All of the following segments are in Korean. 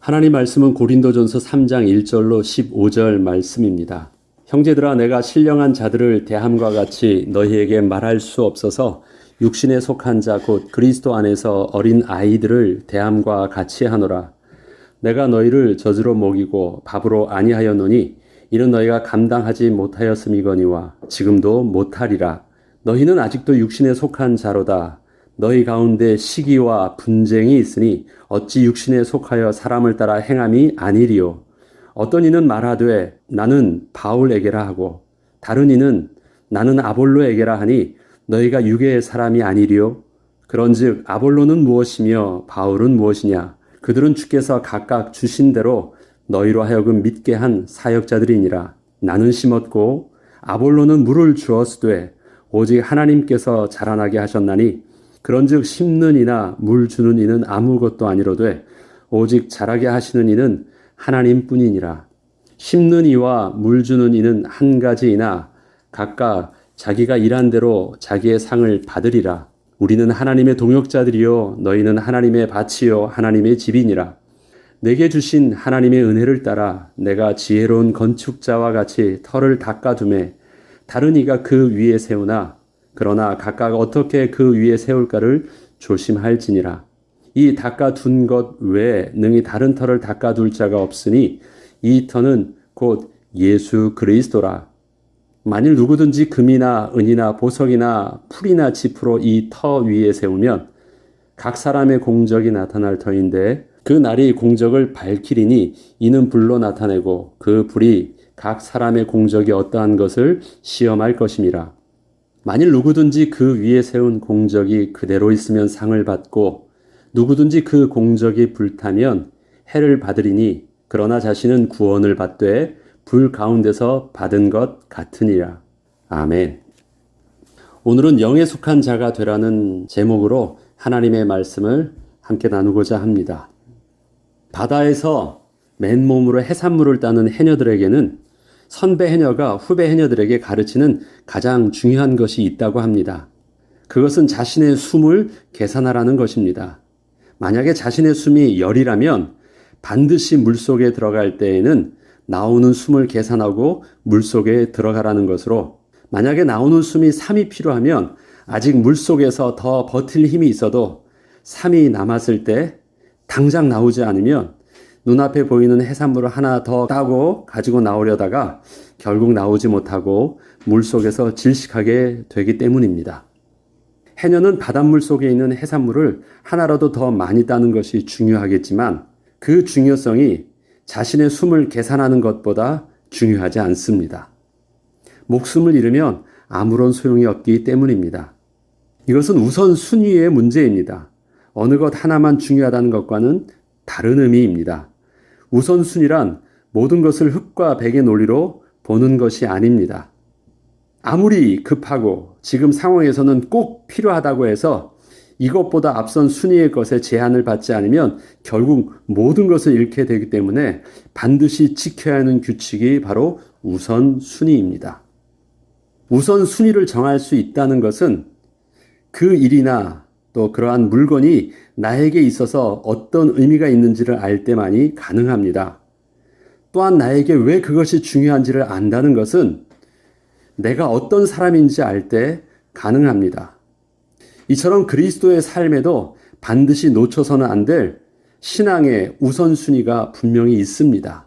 하나님 말씀은 고린도전서 3장 1절로 15절 말씀입니다. 형제들아, 내가 신령한 자들을 대함과 같이 너희에게 말할 수 없어서 육신에 속한 자 곧 그리스도 안에서 어린 아이들을 대함과 같이 하노라. 내가 너희를 젖으로 먹이고 밥으로 아니하였노니 이는 너희가 감당하지 못하였음이거니와 지금도 못하리라. 너희는 아직도 육신에 속한 자로다. 너희 가운데 시기와 분쟁이 있으니 어찌 육신에 속하여 사람을 따라 행함이 아니리요. 어떤 이는 말하되 나는 바울에게라 하고 다른 이는 나는 아볼로에게라 하니 너희가 육의 사람이 아니리요. 그런즉 아볼로는 무엇이며 바울은 무엇이냐. 그들은 주께서 각각 주신 대로 너희로 하여금 믿게 한 사역자들이니라. 나는 심었고 아볼로는 물을 주었으되 오직 하나님께서 자라나게 하셨나니 그런즉 심는 이나 물 주는 이는 아무것도 아니로되 오직 자라게 하시는 이는 하나님뿐이니라. 심는 이와 물 주는 이는 한 가지이나 각각 자기가 일한 대로 자기의 상을 받으리라. 우리는 하나님의 동역자들이요 너희는 하나님의 밭이요 하나님의 집이니라. 내게 주신 하나님의 은혜를 따라 내가 지혜로운 건축자와 같이 터를 닦아두매 다른 이가 그 위에 세우나 그러나 각각 어떻게 그 위에 세울까를 조심할지니라. 이 닦아둔 것 외에 능히 다른 터를 닦아둘 자가 없으니 이 터는 곧 예수 그리스도라. 만일 누구든지 금이나 은이나 보석이나 풀이나 짚으로 이 터 위에 세우면 각 사람의 공적이 나타날 터인데 그 날이 공적을 밝히리니 이는 불로 나타내고 그 불이 각 사람의 공적이 어떠한 것을 시험할 것임이라. 만일 누구든지 그 위에 세운 공적이 그대로 있으면 상을 받고 누구든지 그 공적이 불타면 해를 받으리니 그러나 자신은 구원을 받되 불 가운데서 받은 것 같으니라. 아멘. 오늘은 영에 속한 자가 되라는 제목으로 하나님의 말씀을 함께 나누고자 합니다. 바다에서 맨몸으로 해산물을 따는 해녀들에게는 선배 해녀가 후배 해녀들에게 가르치는 가장 중요한 것이 있다고 합니다. 그것은 자신의 숨을 계산하라는 것입니다. 만약에 자신의 숨이 열이라면 반드시 물속에 들어갈 때에는 나오는 숨을 계산하고 물속에 들어가라는 것으로, 만약에 나오는 숨이 3이 필요하면 아직 물속에서 더 버틸 힘이 있어도 3이 남았을 때 당장 나오지 않으면 눈앞에 보이는 해산물을 하나 더 따고 가지고 나오려다가 결국 나오지 못하고 물속에서 질식하게 되기 때문입니다. 해녀는 바닷물 속에 있는 해산물을 하나라도 더 많이 따는 것이 중요하겠지만 그 중요성이 자신의 숨을 계산하는 것보다 중요하지 않습니다. 목숨을 잃으면 아무런 소용이 없기 때문입니다. 이것은 우선순위의 문제입니다. 어느 것 하나만 중요하다는 것과는 다른 의미입니다. 우선순위란 모든 것을 흙과 백의 논리로 보는 것이 아닙니다. 아무리 급하고 지금 상황에서는 꼭 필요하다고 해서 이것보다 앞선 순위의 것에 제한을 받지 않으면 결국 모든 것을 잃게 되기 때문에 반드시 지켜야 하는 규칙이 바로 우선순위입니다. 우선순위를 정할 수 있다는 것은 그 일이나 또 그러한 물건이 나에게 있어서 어떤 의미가 있는지를 알 때만이 가능합니다. 또한 나에게 왜 그것이 중요한지를 안다는 것은 내가 어떤 사람인지 알 때 가능합니다. 이처럼 그리스도의 삶에도 반드시 놓쳐서는 안 될 신앙의 우선순위가 분명히 있습니다.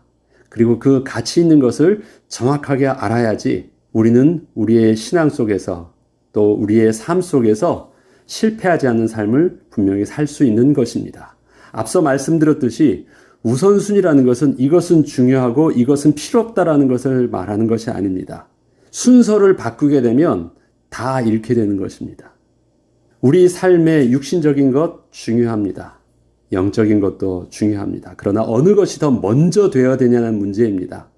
그리고 그 가치 있는 것을 정확하게 알아야지 우리는 우리의 신앙 속에서 또 우리의 삶 속에서 실패하지 않는 삶을 분명히 살 수 있는 것입니다. 앞서 말씀드렸듯이 우선순위라는 것은 이것은 중요하고 이것은 필요 없다라는 것을 말하는 것이 아닙니다. 순서를 바꾸게 되면 다 잃게 되는 것입니다. 우리 삶의 육신적인 것 중요합니다. 영적인 것도 중요합니다. 그러나 어느 것이 더 먼저 되어야 되냐는 문제입니다.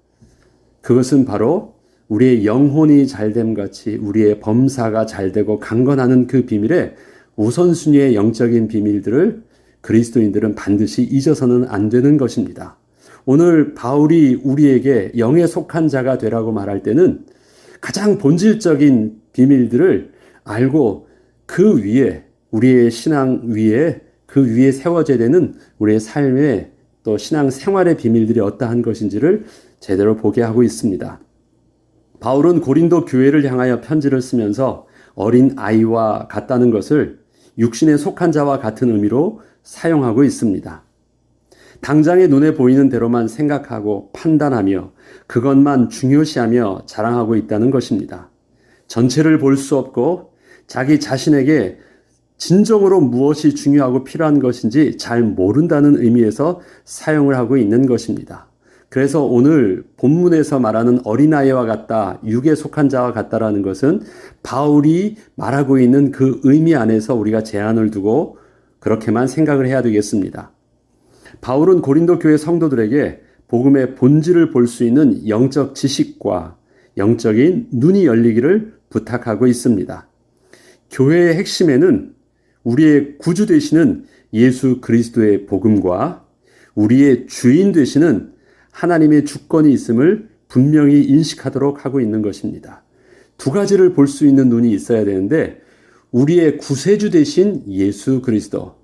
그것은 바로 우리의 영혼이 잘됨 같이 우리의 범사가 잘되고 강건하는 그 비밀에 우선순위의 영적인 비밀들을 그리스도인들은 반드시 잊어서는 안 되는 것입니다. 오늘 바울이 우리에게 영에 속한 자가 되라고 말할 때는 가장 본질적인 비밀들을 알고 그 위에 우리의 신앙 위에 그 위에 세워져야 되는 우리의 삶의 또 신앙 생활의 비밀들이 어떠한 것인지를 제대로 보게 하고 있습니다. 바울은 고린도 교회를 향하여 편지를 쓰면서 어린 아이와 같다는 것을 육신에 속한 자와 같은 의미로 사용하고 있습니다. 당장의 눈에 보이는 대로만 생각하고 판단하며 그것만 중요시하며 자랑하고 있다는 것입니다. 전체를 볼 수 없고 자기 자신에게 진정으로 무엇이 중요하고 필요한 것인지 잘 모른다는 의미에서 사용을 하고 있는 것입니다. 그래서 오늘 본문에서 말하는 어린아이와 같다, 육에 속한 자와 같다라는 것은 바울이 말하고 있는 그 의미 안에서 우리가 제한을 두고 그렇게만 생각을 해야 되겠습니다. 바울은 고린도 교회 성도들에게 복음의 본질을 볼 수 있는 영적 지식과 영적인 눈이 열리기를 부탁하고 있습니다. 교회의 핵심에는 우리의 구주 되시는 예수 그리스도의 복음과 우리의 주인 되시는 하나님의 주권이 있음을 분명히 인식하도록 하고 있는 것입니다. 두 가지를 볼 수 있는 눈이 있어야 되는데 우리의 구세주 되신 예수 그리스도,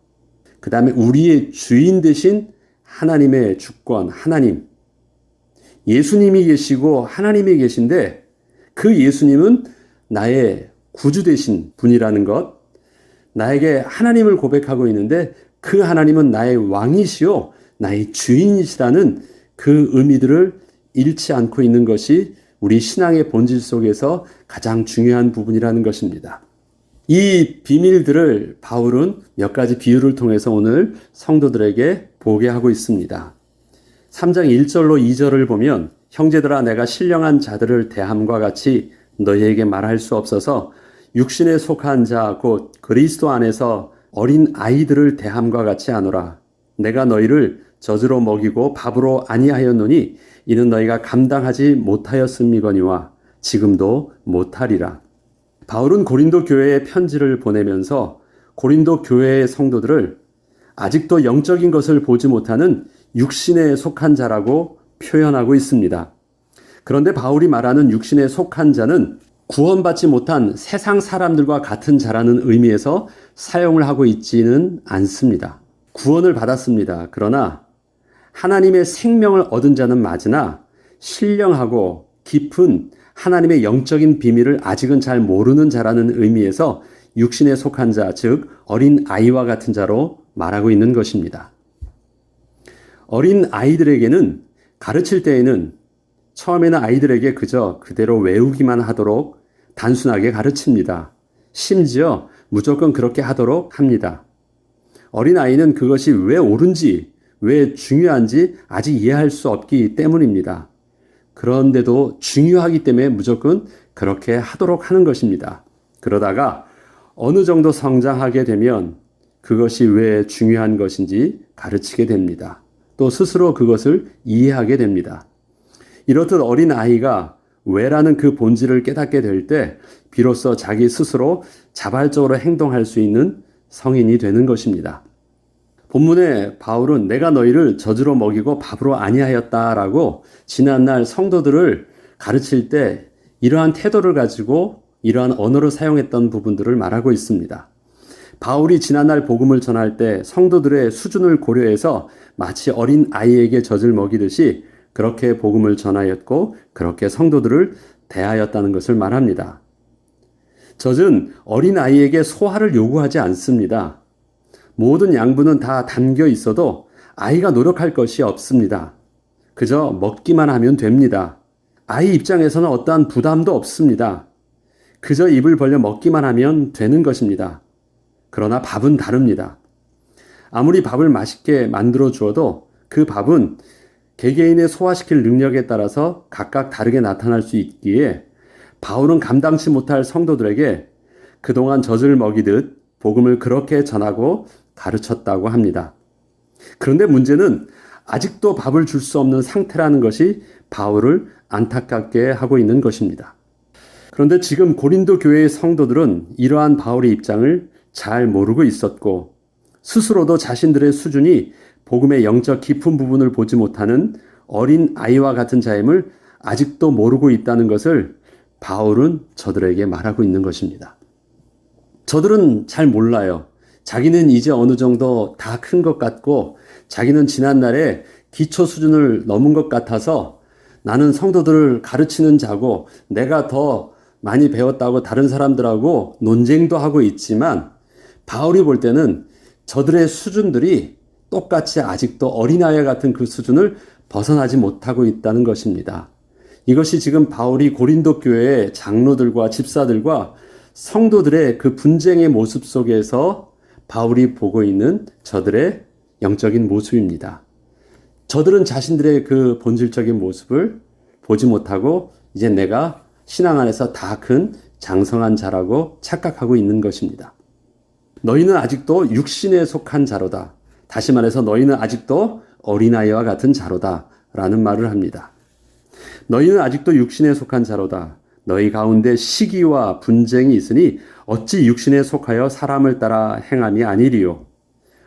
그 다음에 우리의 주인 되신 하나님의 주권, 하나님. 예수님이 계시고 하나님이 계신데 그 예수님은 나의 구주 되신 분이라는 것, 나에게 하나님을 고백하고 있는데 그 하나님은 나의 왕이시요 나의 주인이시라는 그 의미들을 잃지 않고 있는 것이 우리 신앙의 본질 속에서 가장 중요한 부분이라는 것입니다. 이 비밀들을 바울은 몇 가지 비유를 통해서 오늘 성도들에게 보게 하고 있습니다. 3장 1절로 2절을 보면 형제들아 내가 신령한 자들을 대함과 같이 너희에게 말할 수 없어서 육신에 속한 자 곧 그리스도 안에서 어린 아이들을 대함과 같이 하노라. 내가 너희를 젖으로 먹이고 밥으로 아니하였노니 이는 너희가 감당하지 못하였음이거니와 지금도 못하리라. 바울은 고린도 교회에 편지를 보내면서 고린도 교회의 성도들을 아직도 영적인 것을 보지 못하는 육신에 속한 자라고 표현하고 있습니다. 그런데 바울이 말하는 육신에 속한 자는 구원받지 못한 세상 사람들과 같은 자라는 의미에서 사용을 하고 있지는 않습니다. 구원을 받았습니다. 그러나 하나님의 생명을 얻은 자는 맞으나 신령하고 깊은 하나님의 영적인 비밀을 아직은 잘 모르는 자라는 의미에서 육신에 속한 자, 즉 어린 아이와 같은 자로 말하고 있는 것입니다. 어린 아이들에게는 가르칠 때에는 처음에는 아이들에게 그저 그대로 외우기만 하도록 단순하게 가르칩니다. 심지어 무조건 그렇게 하도록 합니다. 어린 아이는 그것이 왜 옳은지, 왜 중요한지 아직 이해할 수 없기 때문입니다. 그런데도 중요하기 때문에 무조건 그렇게 하도록 하는 것입니다. 그러다가 어느 정도 성장하게 되면 그것이 왜 중요한 것인지 가르치게 됩니다. 또 스스로 그것을 이해하게 됩니다. 이렇듯 어린 아이가 왜라는 그 본질을 깨닫게 될 때 비로소 자기 스스로 자발적으로 행동할 수 있는 성인이 되는 것입니다. 본문에 바울은 내가 너희를 젖으로 먹이고 밥으로 아니하였다라고 지난날 성도들을 가르칠 때 이러한 태도를 가지고 이러한 언어를 사용했던 부분들을 말하고 있습니다. 바울이 지난날 복음을 전할 때 성도들의 수준을 고려해서 마치 어린 아이에게 젖을 먹이듯이 그렇게 복음을 전하였고 그렇게 성도들을 대하였다는 것을 말합니다. 젖은 어린 아이에게 소화를 요구하지 않습니다. 모든 양분은 다 담겨 있어도 아이가 노력할 것이 없습니다. 그저 먹기만 하면 됩니다. 아이 입장에서는 어떠한 부담도 없습니다. 그저 입을 벌려 먹기만 하면 되는 것입니다. 그러나 밥은 다릅니다. 아무리 밥을 맛있게 만들어 주어도 그 밥은 개개인의 소화시킬 능력에 따라서 각각 다르게 나타날 수 있기에 바울은 감당치 못할 성도들에게 그동안 젖을 먹이듯 복음을 그렇게 전하고 가르쳤다고 합니다. 그런데 문제는 아직도 밥을 줄 수 없는 상태라는 것이 바울을 안타깝게 하고 있는 것입니다. 그런데 지금 고린도 교회의 성도들은 이러한 바울의 입장을 잘 모르고 있었고 스스로도 자신들의 수준이 복음의 영적 깊은 부분을 보지 못하는 어린 아이와 같은 자임을 아직도 모르고 있다는 것을 바울은 저들에게 말하고 있는 것입니다. 저들은 잘 몰라요. 자기는 이제 어느 정도 다 큰 것 같고 자기는 지난날에 기초 수준을 넘은 것 같아서 나는 성도들을 가르치는 자고 내가 더 많이 배웠다고 다른 사람들하고 논쟁도 하고 있지만 바울이 볼 때는 저들의 수준들이 똑같이 아직도 어린아이 같은 그 수준을 벗어나지 못하고 있다는 것입니다. 이것이 지금 바울이 고린도 교회의 장로들과 집사들과 성도들의 그 분쟁의 모습 속에서 바울이 보고 있는 저들의 영적인 모습입니다. 저들은 자신들의 그 본질적인 모습을 보지 못하고 이제 내가 신앙 안에서 다 큰 장성한 자라고 착각하고 있는 것입니다. 너희는 아직도 육신에 속한 자로다. 다시 말해서 너희는 아직도 어린아이와 같은 자로다 라는 말을 합니다. 너희는 아직도 육신에 속한 자로다. 너희 가운데 시기와 분쟁이 있으니 어찌 육신에 속하여 사람을 따라 행함이 아니리요.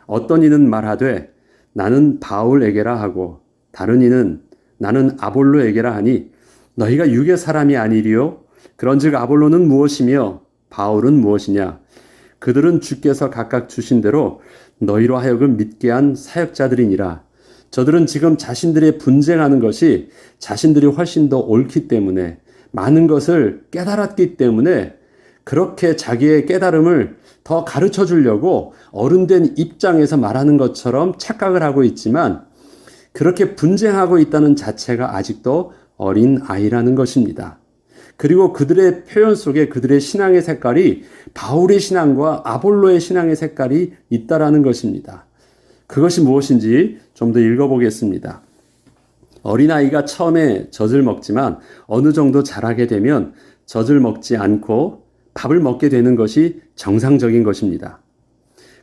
어떤 이는 말하되 나는 바울에게라 하고 다른 이는 나는 아볼로에게라 하니 너희가 육의 사람이 아니리요. 그런즉 아볼로는 무엇이며 바울은 무엇이냐. 그들은 주께서 각각 주신 대로 너희로 하여금 믿게 한 사역자들이니라. 저들은 지금 자신들의 분쟁하는 것이 자신들이 훨씬 더 옳기 때문에 많은 것을 깨달았기 때문에 그렇게 자기의 깨달음을 더 가르쳐 주려고 어른된 입장에서 말하는 것처럼 착각을 하고 있지만 그렇게 분쟁하고 있다는 자체가 아직도 어린 아이라는 것입니다. 그리고 그들의 표현 속에 그들의 신앙의 색깔이 바울의 신앙과 아볼로의 신앙의 색깔이 있다라는 것입니다. 그것이 무엇인지 좀 더 읽어보겠습니다. 어린아이가 처음에 젖을 먹지만 어느 정도 자라게 되면 젖을 먹지 않고 밥을 먹게 되는 것이 정상적인 것입니다.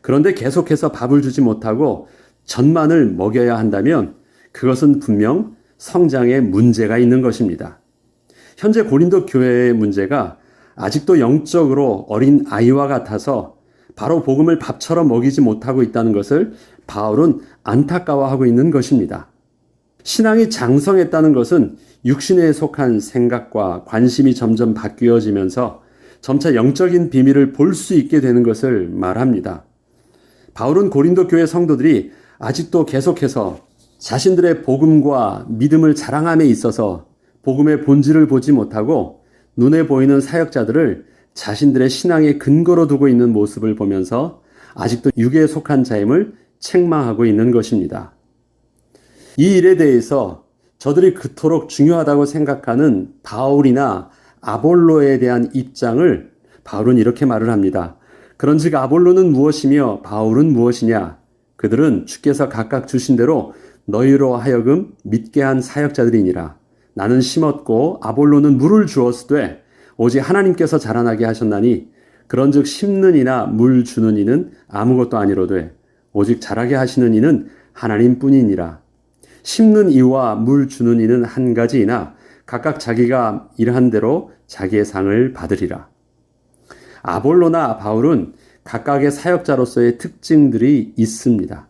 그런데 계속해서 밥을 주지 못하고 젖만을 먹여야 한다면 그것은 분명 성장에 문제가 있는 것입니다. 현재 고린도 교회의 문제가 아직도 영적으로 어린 아이와 같아서 바로 복음을 밥처럼 먹이지 못하고 있다는 것을 바울은 안타까워하고 있는 것입니다. 신앙이 장성했다는 것은 육신에 속한 생각과 관심이 점점 바뀌어지면서 점차 영적인 비밀을 볼 수 있게 되는 것을 말합니다. 바울은 고린도 교회 성도들이 아직도 계속해서 자신들의 복음과 믿음을 자랑함에 있어서 복음의 본질을 보지 못하고 눈에 보이는 사역자들을 자신들의 신앙의 근거로 두고 있는 모습을 보면서 아직도 육에 속한 자임을 책망하고 있는 것입니다. 이 일에 대해서 저들이 그토록 중요하다고 생각하는 바울이나 아볼로에 대한 입장을 바울은 이렇게 말을 합니다. 그런즉 아볼로는 무엇이며 바울은 무엇이냐? 그들은 주께서 각각 주신 대로 너희로 하여금 믿게 한 사역자들이니라. 나는 심었고 아볼로는 물을 주었으되 오직 하나님께서 자라나게 하셨나니 그런즉 심는 이나 물 주는 이는 아무것도 아니로되 오직 자라게 하시는 이는 하나님뿐이니라. 심는 이와 물 주는 이는 한 가지이나 각각 자기가 일한 대로 자기의 상을 받으리라. 아볼로나 바울은 각각의 사역자로서의 특징들이 있습니다.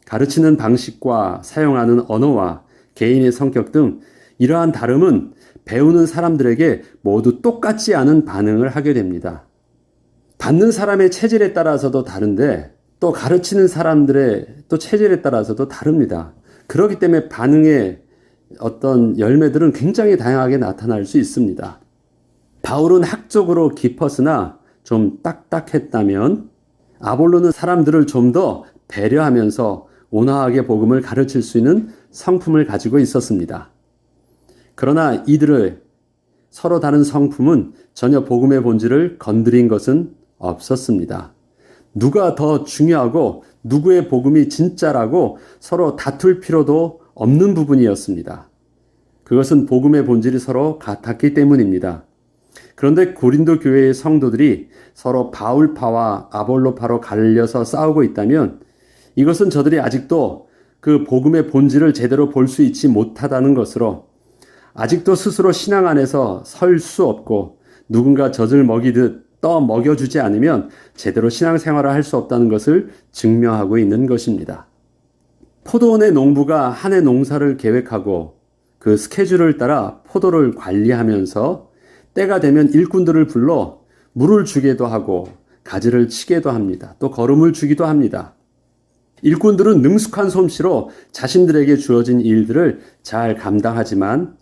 가르치는 방식과 사용하는 언어와 개인의 성격 등 이러한 다름은 배우는 사람들에게 모두 똑같지 않은 반응을 하게 됩니다. 받는 사람의 체질에 따라서도 다른데 또 가르치는 사람들의 또 체질에 따라서도 다릅니다. 그렇기 때문에 반응의 어떤 열매들은 굉장히 다양하게 나타날 수 있습니다. 바울은 학적으로 깊었으나 좀 딱딱했다면 아볼로는 사람들을 좀 더 배려하면서 온화하게 복음을 가르칠 수 있는 성품을 가지고 있었습니다. 그러나 이들의 서로 다른 성품은 전혀 복음의 본질을 건드린 것은 없었습니다. 누가 더 중요하고 누구의 복음이 진짜라고 서로 다툴 필요도 없는 부분이었습니다. 그것은 복음의 본질이 서로 같았기 때문입니다. 그런데 고린도 교회의 성도들이 서로 바울파와 아볼로파로 갈려서 싸우고 있다면 이것은 저들이 아직도 그 복음의 본질을 제대로 볼 수 있지 못하다는 것으로 아직도 스스로 신앙 안에서 설 수 없고 누군가 젖을 먹이듯 떠 먹여주지 않으면 제대로 신앙생활을 할 수 없다는 것을 증명하고 있는 것입니다. 포도원의 농부가 한 해 농사를 계획하고 그 스케줄을 따라 포도를 관리하면서 때가 되면 일꾼들을 불러 물을 주기도 하고 가지를 치기도 합니다. 또 거름을 주기도 합니다. 일꾼들은 능숙한 솜씨로 자신들에게 주어진 일들을 잘 감당하지만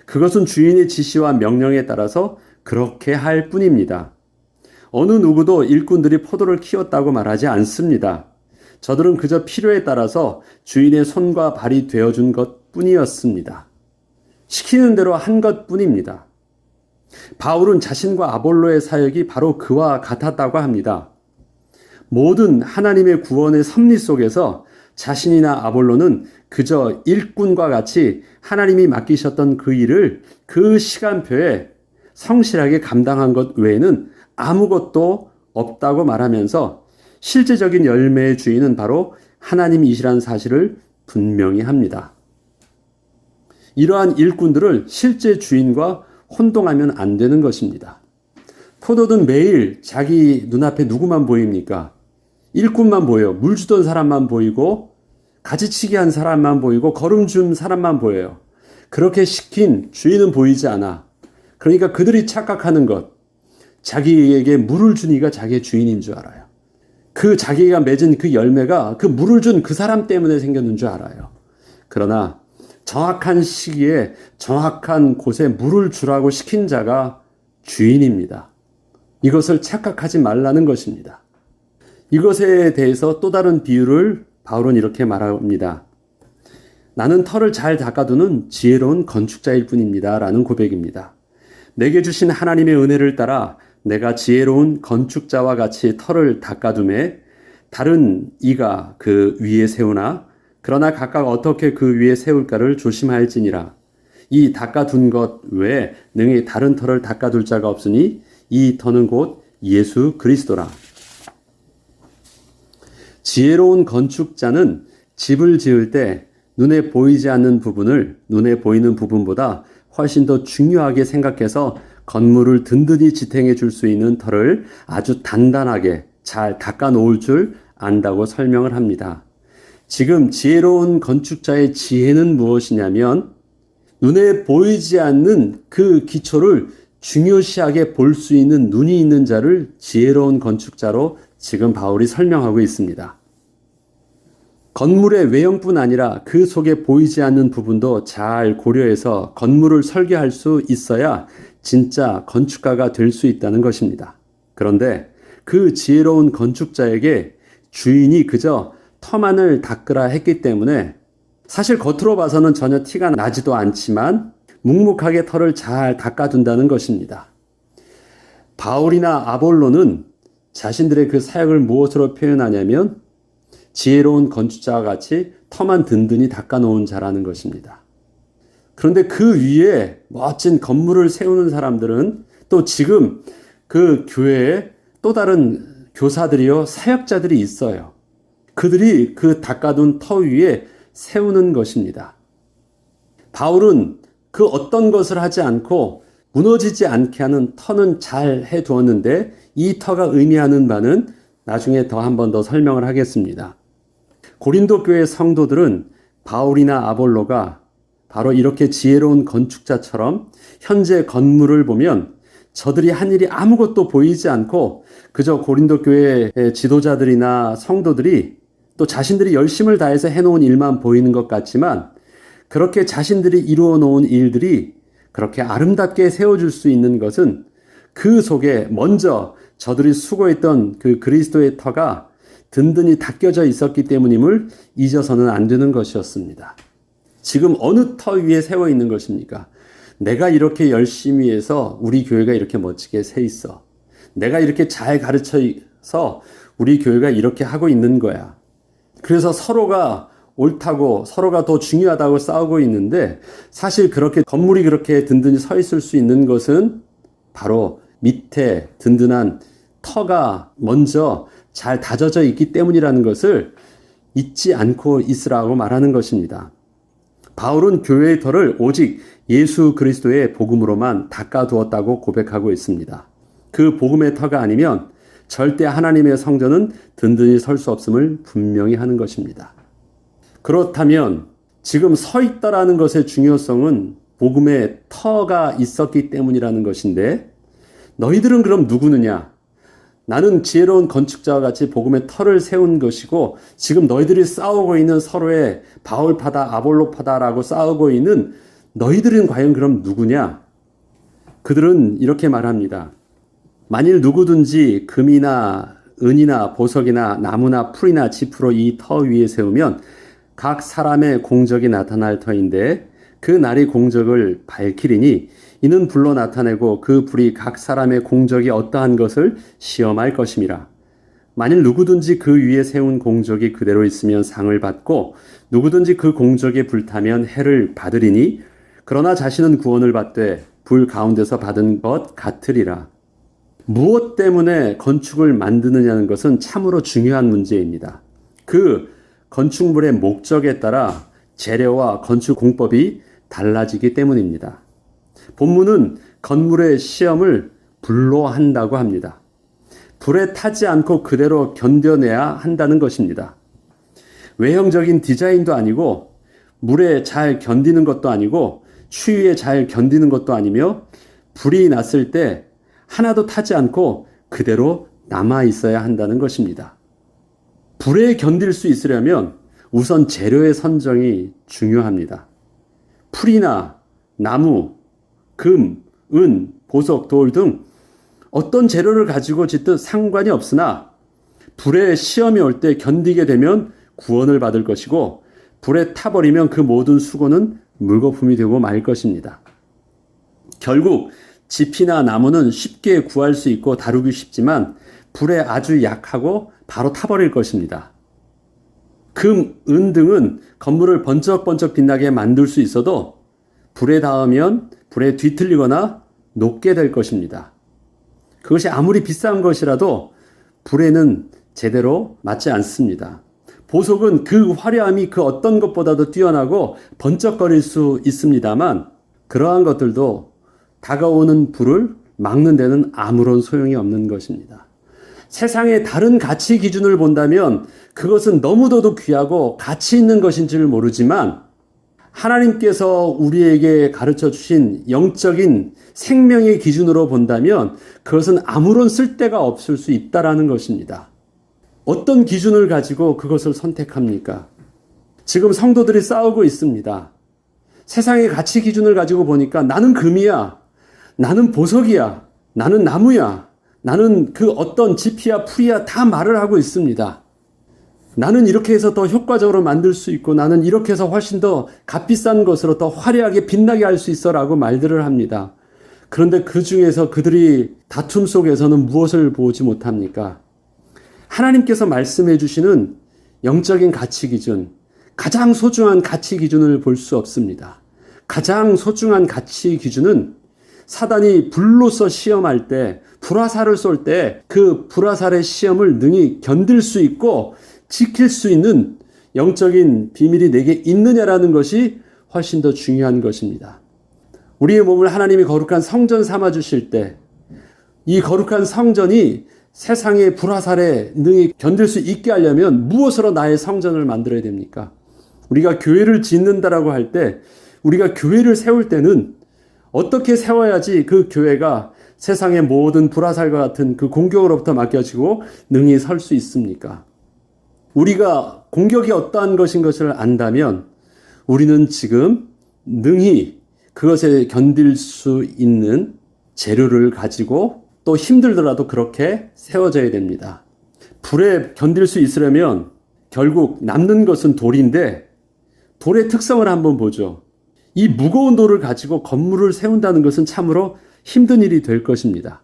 그것은 주인의 지시와 명령에 따라서 그렇게 할 뿐입니다. 어느 누구도 일꾼들이 포도를 키웠다고 말하지 않습니다. 저들은 그저 필요에 따라서 주인의 손과 발이 되어준 것 뿐이었습니다. 시키는 대로 한 것 뿐입니다. 바울은 자신과 아볼로의 사역이 바로 그와 같았다고 합니다. 모든 하나님의 구원의 섭리 속에서 자신이나 아볼로는 그저 일꾼과 같이 하나님이 맡기셨던 그 일을 그 시간표에 성실하게 감당한 것 외에는 아무것도 없다고 말하면서 실제적인 열매의 주인은 바로 하나님이시라는 사실을 분명히 합니다. 이러한 일꾼들을 실제 주인과 혼동하면 안 되는 것입니다. 포도든 매일 자기 눈앞에 누구만 보입니까? 일꾼만 보여요. 물 주던 사람만 보이고 가지치기 한 사람만 보이고 거름 준 사람만 보여요. 그렇게 시킨 주인은 보이지 않아. 그러니까 그들이 착각하는 것, 자기에게 물을 준 이가 자기의 주인인 줄 알아요. 그 자기가 맺은 그 열매가 그 물을 준 그 사람 때문에 생겼는 줄 알아요. 그러나 정확한 시기에 정확한 곳에 물을 주라고 시킨 자가 주인입니다. 이것을 착각하지 말라는 것입니다. 이것에 대해서 또 다른 비유를 바울은 이렇게 말합니다. 나는 터를 잘 닦아두는 지혜로운 건축자일 뿐입니다. 라는 고백입니다. 내게 주신 하나님의 은혜를 따라 내가 지혜로운 건축자와 같이 터를 닦아둠에 다른 이가 그 위에 세우나 그러나 각각 어떻게 그 위에 세울까를 조심할지니라. 이 닦아둔 것 외에 능히 다른 터를 닦아둘 자가 없으니 이 터는 곧 예수 그리스도라. 지혜로운 건축자는 집을 지을 때 눈에 보이지 않는 부분을 눈에 보이는 부분보다 훨씬 더 중요하게 생각해서 건물을 든든히 지탱해 줄 수 있는 터를 아주 단단하게 잘 닦아 놓을 줄 안다고 설명을 합니다. 지금 지혜로운 건축자의 지혜는 무엇이냐면 눈에 보이지 않는 그 기초를 중요시하게 볼 수 있는 눈이 있는 자를 지혜로운 건축자로 지금 바울이 설명하고 있습니다. 건물의 외형뿐 아니라 그 속에 보이지 않는 부분도 잘 고려해서 건물을 설계할 수 있어야 진짜 건축가가 될 수 있다는 것입니다. 그런데 그 지혜로운 건축자에게 주인이 그저 터만을 닦으라 했기 때문에 사실 겉으로 봐서는 전혀 티가 나지도 않지만 묵묵하게 터를 잘 닦아둔다는 것입니다. 바울이나 아볼로는 자신들의 그 사역을 무엇으로 표현하냐면 지혜로운 건축자와 같이 터만 든든히 닦아놓은 자라는 것입니다. 그런데 그 위에 멋진 건물을 세우는 사람들은 또 지금 그 교회에 또 다른 교사들이요 사역자들이 있어요. 그들이 그 닦아둔 터 위에 세우는 것입니다. 바울은 그 어떤 것을 하지 않고 무너지지 않게 하는 터는 잘 해두었는데 이 터가 의미하는 바는 나중에 더 한 번 더 설명을 하겠습니다. 고린도 교회 성도들은 바울이나 아볼로가 바로 이렇게 지혜로운 건축자처럼 현재 건물을 보면 저들이 한 일이 아무것도 보이지 않고 그저 고린도 교회의 지도자들이나 성도들이 또 자신들이 열심을 다해서 해놓은 일만 보이는 것 같지만 그렇게 자신들이 이루어 놓은 일들이 그렇게 아름답게 세워줄 수 있는 것은 그 속에 먼저 저들이 수고했던 그 그리스도의 터가 든든히 닦여져 있었기 때문임을 잊어서는 안 되는 것이었습니다. 지금 어느 터 위에 세워 있는 것입니까? 내가 이렇게 열심히 해서 우리 교회가 이렇게 멋지게 세 있어. 내가 이렇게 잘 가르쳐서 우리 교회가 이렇게 하고 있는 거야. 그래서 서로가 옳다고 서로가 더 중요하다고 싸우고 있는데 사실 그렇게 건물이 그렇게 든든히 서 있을 수 있는 것은 바로 밑에 든든한 터가 먼저 잘 다져져 있기 때문이라는 것을 잊지 않고 있으라고 말하는 것입니다. 바울은 교회의 터를 오직 예수 그리스도의 복음으로만 닦아두었다고 고백하고 있습니다. 그 복음의 터가 아니면 절대 하나님의 성전은 든든히 설 수 없음을 분명히 하는 것입니다. 그렇다면 지금 서 있다라는 것의 중요성은 복음의 터가 있었기 때문이라는 것인데 너희들은 그럼 누구느냐? 나는 지혜로운 건축자와 같이 복음의 터를 세운 것이고 지금 너희들이 싸우고 있는 서로의 바울파다 아볼로파다라고 싸우고 있는 너희들은 과연 그럼 누구냐? 그들은 이렇게 말합니다. 만일 누구든지 금이나 은이나 보석이나 나무나 풀이나 짚으로 이 터 위에 세우면 각 사람의 공적이 나타날 터인데 그 날이 공적을 밝히리니 이는 불로 나타내고 그 불이 각 사람의 공적이 어떠한 것을 시험할 것임이라. 만일 누구든지 그 위에 세운 공적이 그대로 있으면 상을 받고 누구든지 그 공적에 불타면 해를 받으리니 그러나 자신은 구원을 받되 불 가운데서 받은 것 같으리라. 무엇 때문에 건축을 만드느냐는 것은 참으로 중요한 문제입니다. 그 건축물의 목적에 따라 재료와 건축 공법이 달라지기 때문입니다. 본문은 건물의 시험을 불로 한다고 합니다. 불에 타지 않고 그대로 견뎌내야 한다는 것입니다. 외형적인 디자인도 아니고 물에 잘 견디는 것도 아니고 추위에 잘 견디는 것도 아니며 불이 났을 때 하나도 타지 않고 그대로 남아 있어야 한다는 것입니다. 불에 견딜 수 있으려면 우선 재료의 선정이 중요합니다. 풀이나 나무, 금, 은, 보석, 돌 등 어떤 재료를 가지고 짓든 상관이 없으나 불에 시험이 올 때 견디게 되면 구원을 받을 것이고 불에 타버리면 그 모든 수고는 물거품이 되고 말 것입니다. 결국 짚이나 나무는 쉽게 구할 수 있고 다루기 쉽지만 불에 아주 약하고 바로 타버릴 것입니다. 금, 은 등은 건물을 번쩍번쩍 빛나게 만들 수 있어도 불에 닿으면 불에 뒤틀리거나 녹게 될 것입니다. 그것이 아무리 비싼 것이라도 불에는 제대로 맞지 않습니다. 보석은 그 화려함이 그 어떤 것보다도 뛰어나고 번쩍거릴 수 있습니다만 그러한 것들도 다가오는 불을 막는 데는 아무런 소용이 없는 것입니다. 세상의 다른 가치 기준을 본다면 그것은 너무도 귀하고 가치 있는 것인 줄 모르지만 하나님께서 우리에게 가르쳐 주신 영적인 생명의 기준으로 본다면 그것은 아무런 쓸데가 없을 수 있다라는 것입니다. 어떤 기준을 가지고 그것을 선택합니까? 지금 성도들이 싸우고 있습니다. 세상의 가치 기준을 가지고 보니까 나는 금이야, 나는 보석이야, 나는 나무야, 나는 그 어떤 짚이야 풀이야 다 말을 하고 있습니다. 나는 이렇게 해서 더 효과적으로 만들 수 있고 나는 이렇게 해서 훨씬 더 값비싼 것으로 더 화려하게 빛나게 할 수 있어 라고 말들을 합니다. 그런데 그 중에서 그들이 다툼 속에서는 무엇을 보지 못합니까? 하나님께서 말씀해 주시는 영적인 가치 기준, 가장 소중한 가치 기준을 볼 수 없습니다. 가장 소중한 가치 기준은 사단이 불로서 시험할 때, 불화살을 쏠 때 그 불화살의 시험을 능히 견딜 수 있고 지킬 수 있는 영적인 비밀이 내게 있느냐라는 것이 훨씬 더 중요한 것입니다. 우리의 몸을 하나님이 거룩한 성전 삼아 주실 때 이 거룩한 성전이 세상의 불화살에 능히 견딜 수 있게 하려면 무엇으로 나의 성전을 만들어야 됩니까? 우리가 교회를 짓는다라고 할 때 우리가 교회를 세울 때는 어떻게 세워야지 그 교회가 세상의 모든 불화살과 같은 그 공격으로부터 맡겨지고 능히 설 수 있습니까? 우리가 공격이 어떠한 것인 것을 안다면 우리는 지금 능히 그것에 견딜 수 있는 재료를 가지고 또 힘들더라도 그렇게 세워져야 됩니다. 불에 견딜 수 있으려면 결국 남는 것은 돌인데 돌의 특성을 한번 보죠. 이 무거운 돌을 가지고 건물을 세운다는 것은 참으로 힘든 일이 될 것입니다.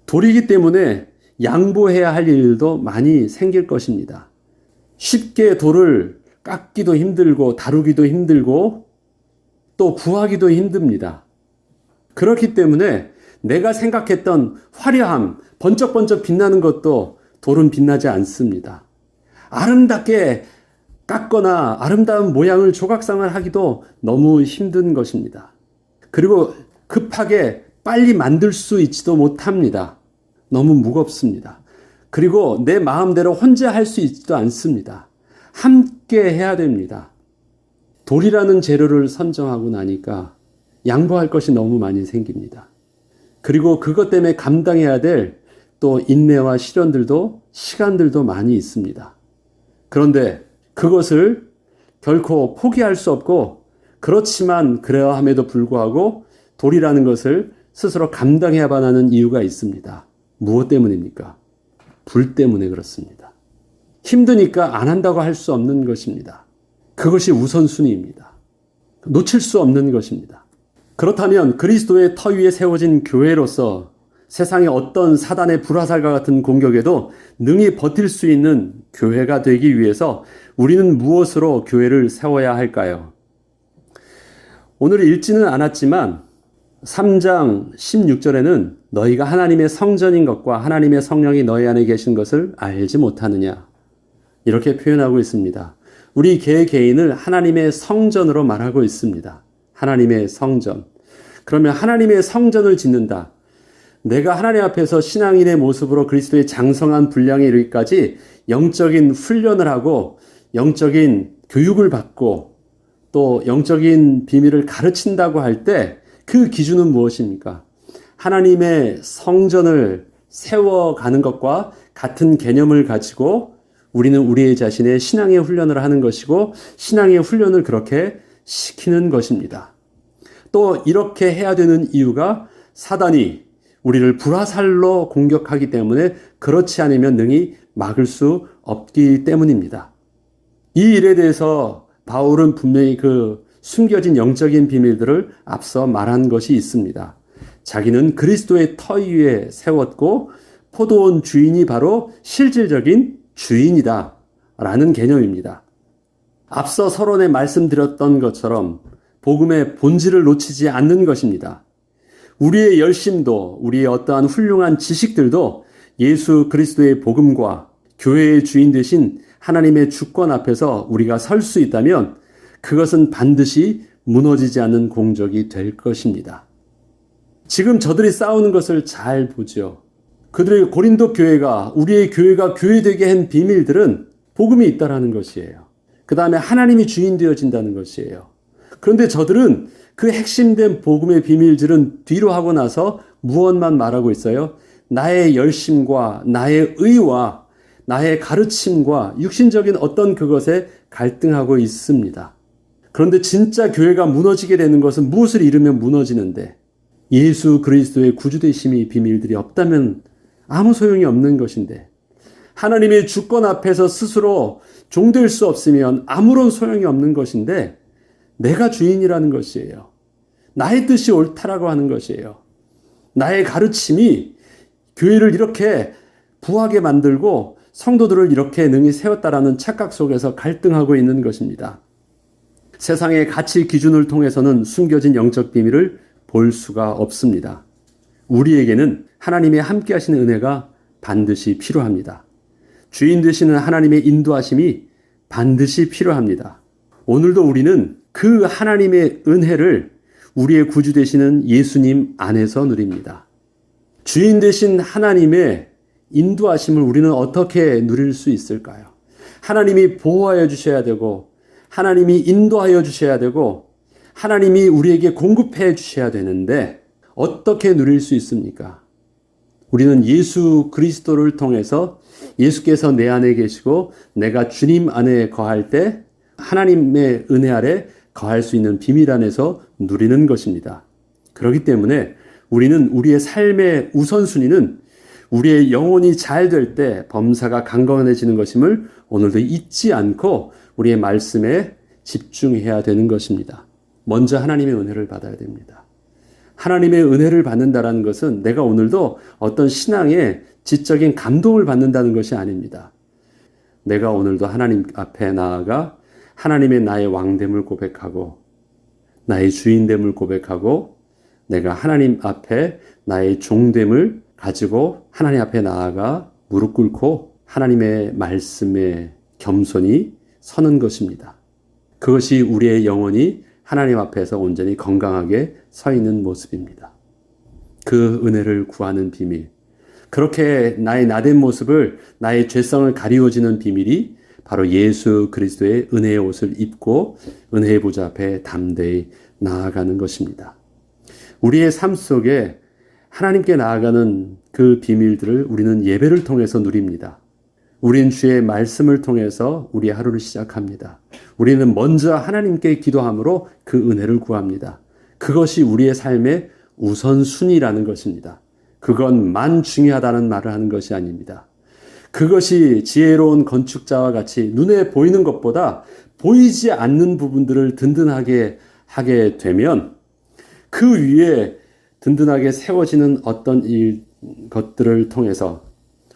돌이기 때문에 양보해야 할 일도 많이 생길 것입니다. 쉽게 돌을 깎기도 힘들고 다루기도 힘들고 또 구하기도 힘듭니다. 그렇기 때문에 내가 생각했던 화려함, 번쩍번쩍 빛나는 것도 돌은 빛나지 않습니다. 아름답게 깎거나 아름다운 모양을 조각상을 하기도 너무 힘든 것입니다. 그리고 급하게 빨리 만들 수 있지도 못합니다. 너무 무겁습니다. 그리고 내 마음대로 혼자 할 수 있지도 않습니다. 함께 해야 됩니다. 돌이라는 재료를 선정하고 나니까 양보할 것이 너무 많이 생깁니다. 그리고 그것 때문에 감당해야 될 또 인내와 시련들도 시간들도 많이 있습니다. 그런데 그것을 결코 포기할 수 없고 그렇지만 그러함에도 불구하고 도리라는 것을 스스로 감당해야만 하는 이유가 있습니다. 무엇 때문입니까? 불 때문에 그렇습니다. 힘드니까 안 한다고 할 수 없는 것입니다. 그것이 우선순위입니다. 놓칠 수 없는 것입니다. 그렇다면 그리스도의 터 위에 세워진 교회로서 세상의 어떤 사단의 불화살과 같은 공격에도 능히 버틸 수 있는 교회가 되기 위해서 우리는 무엇으로 교회를 세워야 할까요? 오늘 읽지는 않았지만 3장 16절에는 너희가 하나님의 성전인 것과 하나님의 성령이 너희 안에 계신 것을 알지 못하느냐 이렇게 표현하고 있습니다. 우리 개개인을 하나님의 성전으로 말하고 있습니다. 하나님의 성전. 그러면 하나님의 성전을 짓는다. 내가 하나님 앞에서 신앙인의 모습으로 그리스도의 장성한 분량에 이르기까지 영적인 훈련을 하고 영적인 교육을 받고 또 영적인 비밀을 가르친다고 할 때 그 기준은 무엇입니까? 하나님의 성전을 세워가는 것과 같은 개념을 가지고 우리는 우리의 자신의 신앙의 훈련을 하는 것이고 신앙의 훈련을 그렇게 시키는 것입니다. 또 이렇게 해야 되는 이유가 사단이 우리를 불화살로 공격하기 때문에 그렇지 않으면 능히 막을 수 없기 때문입니다. 이 일에 대해서 바울은 분명히 그 숨겨진 영적인 비밀들을 앞서 말한 것이 있습니다. 자기는 그리스도의 터 위에 세웠고 포도원 주인이 바로 실질적인 주인이다 라는 개념입니다. 앞서 서론에 말씀드렸던 것처럼 복음의 본질을 놓치지 않는 것입니다. 우리의 열심도 우리의 어떠한 훌륭한 지식들도 예수 그리스도의 복음과 교회의 주인 되신 하나님의 주권 앞에서 우리가 설 수 있다면 그것은 반드시 무너지지 않는 공적이 될 것입니다. 지금 저들이 싸우는 것을 잘 보죠. 그들의 고린도 교회가 우리의 교회가 교회되게 한 비밀들은 복음이 있다라는 것이에요. 그 다음에 하나님이 주인 되어진다는 것이에요. 그런데 저들은 그 핵심된 복음의 비밀들은 뒤로 하고 나서 무엇만 말하고 있어요? 나의 열심과 나의 의와 나의 가르침과 육신적인 어떤 그것에 갈등하고 있습니다. 그런데 진짜 교회가 무너지게 되는 것은 무엇을 잃으면 무너지는데 예수 그리스도의 구주되심이 비밀들이 없다면 아무 소용이 없는 것인데 하나님의 주권 앞에서 스스로 종될 수 없으면 아무런 소용이 없는 것인데 내가 주인이라는 것이에요. 나의 뜻이 옳다라고 하는 것이에요. 나의 가르침이 교회를 이렇게 부하게 만들고 성도들을 이렇게 능히 세웠다라는 착각 속에서 갈등하고 있는 것입니다. 세상의 가치 기준을 통해서는 숨겨진 영적 비밀을 볼 수가 없습니다. 우리에게는 하나님의 함께 하시는 은혜가 반드시 필요합니다. 주인 되시는 하나님의 인도하심이 반드시 필요합니다. 오늘도 우리는 그 하나님의 은혜를 우리의 구주 되시는 예수님 안에서 누립니다. 주인 되신 하나님의 인도하심을 우리는 어떻게 누릴 수 있을까요? 하나님이 보호하여 주셔야 되고 하나님이 인도하여 주셔야 되고 하나님이 우리에게 공급해 주셔야 되는데 어떻게 누릴 수 있습니까? 우리는 예수 그리스도를 통해서 예수께서 내 안에 계시고 내가 주님 안에 거할 때 하나님의 은혜 아래 거할 수 있는 비밀 안에서 누리는 것입니다. 그렇기 때문에 우리는 우리의 삶의 우선순위는 우리의 영혼이 잘 될 때 범사가 강건해지는 것임을 오늘도 잊지 않고 우리의 말씀에 집중해야 되는 것입니다. 먼저 하나님의 은혜를 받아야 됩니다. 하나님의 은혜를 받는다는 것은 내가 오늘도 어떤 신앙의 지적인 감동을 받는다는 것이 아닙니다. 내가 오늘도 하나님 앞에 나아가 하나님의 나의 왕됨을 고백하고 나의 주인됨을 고백하고 내가 하나님 앞에 나의 종됨을 가지고 하나님 앞에 나아가 무릎 꿇고 하나님의 말씀에 겸손히 서는 것입니다. 그것이 우리의 영혼이 하나님 앞에서 온전히 건강하게 서 있는 모습입니다. 그 은혜를 구하는 비밀. 그렇게 나의 나된 모습을 나의 죄성을 가리워지는 비밀이 바로 예수 그리스도의 은혜의 옷을 입고 은혜의 보좌 앞에 담대히 나아가는 것입니다. 우리의 삶 속에 하나님께 나아가는 그 비밀들을 우리는 예배를 통해서 누립니다. 우리는 주의 말씀을 통해서 우리 하루를 시작합니다. 우리는 먼저 하나님께 기도함으로 그 은혜를 구합니다. 그것이 우리의 삶의 우선순위라는 것입니다. 그것만 중요하다는 말을 하는 것이 아닙니다. 그것이 지혜로운 건축자와 같이 눈에 보이는 것보다 보이지 않는 부분들을 든든하게 하게 되면 그 위에 든든하게 세워지는 어떤 것들을 통해서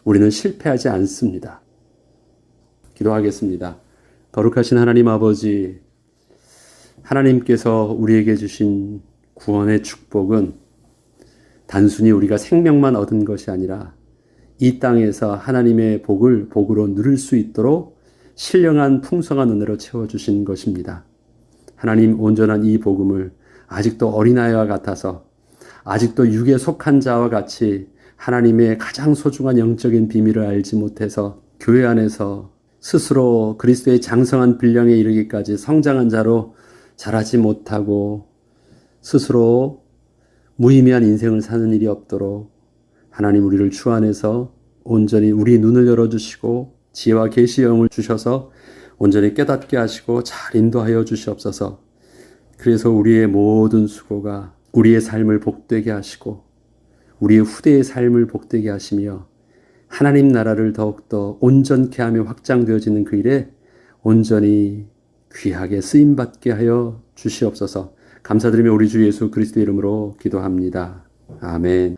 우리는 실패하지 않습니다. 기도하겠습니다. 거룩하신 하나님 아버지, 하나님께서 우리에게 주신 구원의 축복은 단순히 우리가 생명만 얻은 것이 아니라 이 땅에서 하나님의 복으로 누릴 수 있도록 신령한 풍성한 은혜로 채워주신 것입니다. 하나님, 온전한 이 복음을 아직도 어린아이와 같아서 아직도 육에 속한 자와 같이 하나님의 가장 소중한 영적인 비밀을 알지 못해서 교회 안에서 스스로 그리스도의 장성한 분량에 이르기까지 성장한 자로 자라지 못하고 스스로 무의미한 인생을 사는 일이 없도록 하나님, 우리를 주 안에서 온전히 우리 눈을 열어주시고 지혜와 계시의 영을 주셔서 온전히 깨닫게 하시고 잘 인도하여 주시옵소서. 그래서 우리의 모든 수고가 우리의 삶을 복되게 하시고 우리의 후대의 삶을 복되게 하시며 하나님 나라를 더욱더 온전케 하며 확장되어지는 그 일에 온전히 귀하게 쓰임받게 하여 주시옵소서. 감사드리며 우리 주 예수 그리스도의 이름으로 기도합니다. 아멘.